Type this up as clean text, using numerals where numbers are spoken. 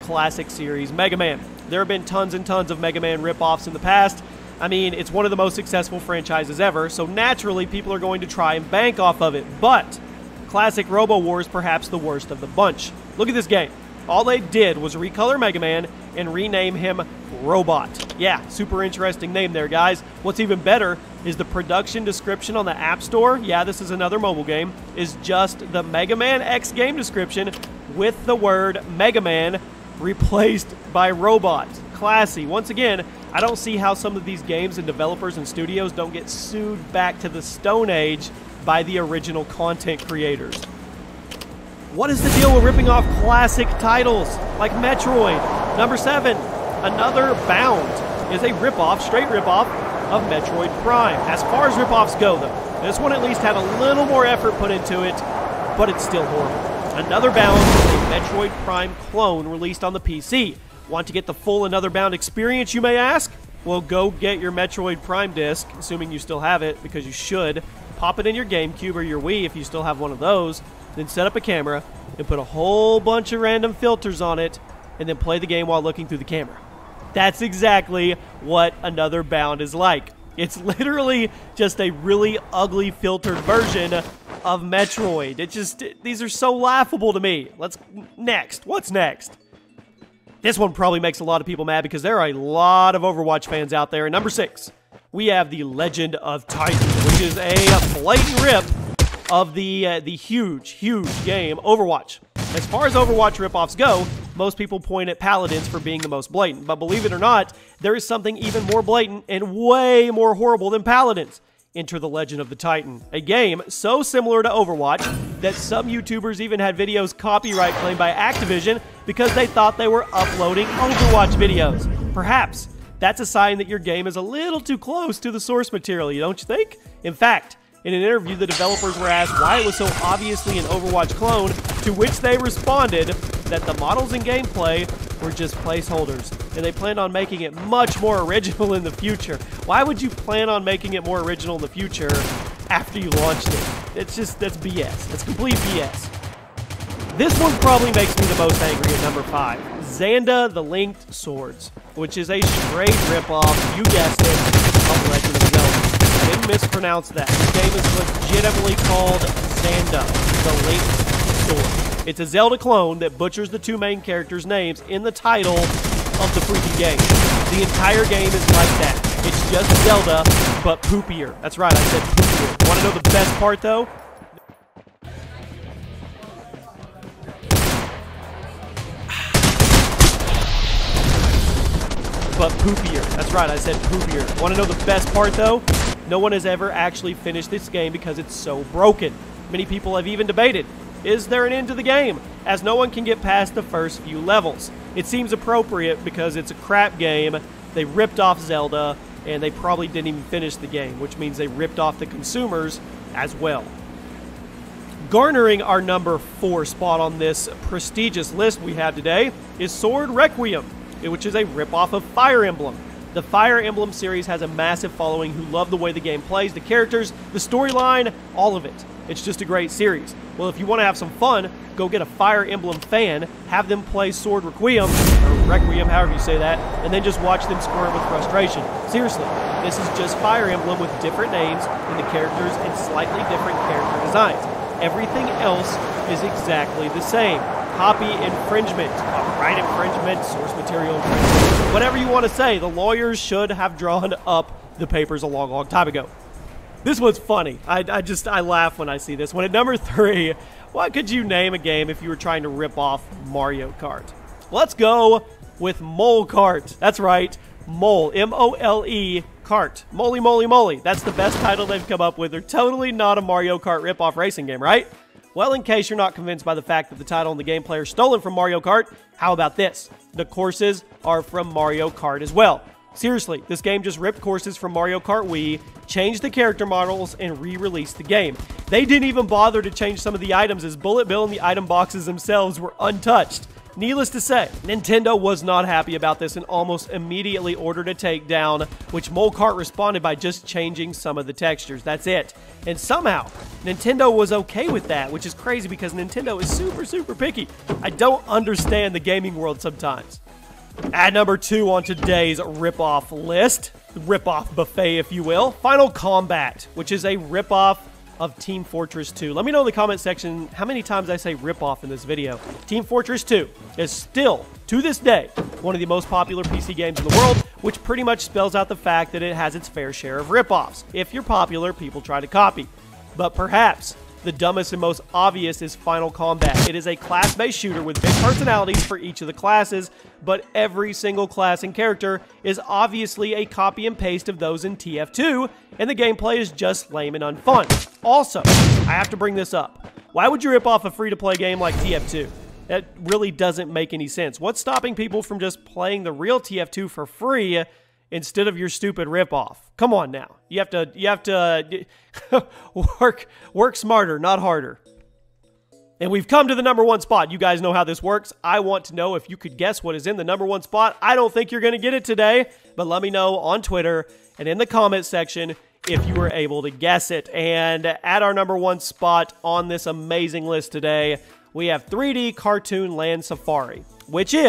classic series, Mega Man. There have been tons and tons of Mega Man ripoffs in the past. I mean, it's one of the most successful franchises ever, so naturally people are going to try and bank off of it. But classic Robo War is perhaps the worst of the bunch. Look at this game. All they did was recolor Mega Man and rename him Robot. Yeah, super interesting name there, guys. What's even better is the production description on the App Store. Yeah, this is another mobile game. Is just the Mega Man X game description with the word Mega Man replaced by Robot. Classy. Once again, I don't see how some of these games and developers and studios don't get sued back to the Stone Age by the original content creators. What is the deal with ripping off classic titles like Metroid? Number 7, another Bound is a ripoff, straight ripoff of Metroid Prime. As far as ripoffs go, though, this one at least had a little more effort put into it, but it's still horrible. Another Bound is a Metroid Prime clone released on the PC. Want to get the full Another Bound experience, you may ask? Well, go get your Metroid Prime disc, assuming you still have it, because you should. Pop it in your GameCube or your Wii if you still have one of those. Then set up a camera and put a whole bunch of random filters on it, and then play the game while looking through the camera. That's exactly what Another Bound is like. It's literally just a really ugly filtered version of Metroid. These are so laughable to me. Next. What's next? This one probably makes a lot of people mad because there are a lot of Overwatch fans out there. Number 6, we have The Legend of Titan, which is a blatant rip of the huge, huge game Overwatch. As far as Overwatch ripoffs go, most people point at Paladins for being the most blatant. But believe it or not, there is something even more blatant and way more horrible than Paladins. Enter The Legend of the Titan, a game so similar to Overwatch that some YouTubers even had videos copyright claimed by Activision because they thought they were uploading Overwatch videos. Perhaps that's a sign that your game is a little too close to the source material, don't you think? In fact, in an interview, the developers were asked why it was so obviously an Overwatch clone, to which they responded that the models and gameplay were just placeholders, and they planned on making it much more original in the future. Why would you plan on making it more original in the future after you launched it? That's BS. That's complete BS. This one probably makes me the most angry at number 5. Xanda the Linked Swords, which is a straight ripoff, you guessed it, of Legend of Zelda. I didn't mispronounce that. The game is legitimately called Xanda the Linked Sword. It's a Zelda clone that butchers the two main characters' names in the title of the freaking game. The entire game is like that. It's just Zelda, but poopier. That's right, I said poopier. Want to know the best part, though? But poopier. That's right, I said poopier. Want to know the best part, though? No one has ever actually finished this game because it's so broken. Many people have even debated, is there an end to the game? As no one can get past the first few levels. It seems appropriate because it's a crap game, they ripped off Zelda, and they probably didn't even finish the game, which means they ripped off the consumers as well. Garnering our number 4 spot on this prestigious list we have today is Sword Requiem, which is a ripoff of Fire Emblem. The Fire Emblem series has a massive following who love the way the game plays, the characters, the storyline, all of it. It's just a great series. Well, if you want to have some fun, go get a Fire Emblem fan, have them play Sword Requiem, or Requiem, however you say that, and then just watch them squirt with frustration. Seriously, this is just Fire Emblem with different names and the characters and slightly different character designs. Everything else is exactly the same. Copy infringement, copyright infringement, source material infringement, whatever you want to say. The lawyers should have drawn up the papers a long, long time ago. This one's funny. I laugh when I see this one. At number 3, what could you name a game if you were trying to rip off Mario Kart? Let's go with Mole Kart. That's right, Mole, M-O-L-E, Kart. Moly, moly, moly. That's the best title they've come up with. They're totally not a Mario Kart rip-off racing game, right? Well, in case you're not convinced by the fact that the title and the gameplay are stolen from Mario Kart, how about this? The courses are from Mario Kart as well. Seriously, this game just ripped courses from Mario Kart Wii, changed the character models, and re-released the game. They didn't even bother to change some of the items, as Bullet Bill and the item boxes themselves were untouched. Needless to say, Nintendo was not happy about this and almost immediately ordered a takedown, which Molcart responded by just changing some of the textures. That's it. And somehow, Nintendo was okay with that, which is crazy because Nintendo is super, super picky. I don't understand the gaming world sometimes. At number 2 on today's ripoff list, ripoff buffet, if you will, Final Combat, which is a ripoff of Team Fortress 2. Let me know in the comment section how many times I say ripoff in this video. Team Fortress 2 is still, to this day, one of the most popular PC games in the world, which pretty much spells out the fact that it has its fair share of ripoffs. If you're popular, people try to copy. But perhaps the dumbest and most obvious is Final Combat. It is a class-based shooter with big personalities for each of the classes, but every single class and character is obviously a copy and paste of those in TF2, and the gameplay is just lame and unfun. Also, I have to bring this up. Why would you rip off a free-to-play game like TF2? That really doesn't make any sense. What's stopping people from just playing the real TF2 for free instead of your stupid ripoff? Come on now. You have to work smarter, not harder. And we've come to the number 1 spot. You guys know how this works. I want to know if you could guess what is in the number 1 spot. I don't think you're going to get it today, but let me know on Twitter and in the comment section if you were able to guess it. And at our number 1 spot on this amazing list today, we have 3D Cartoon Land Safari, which is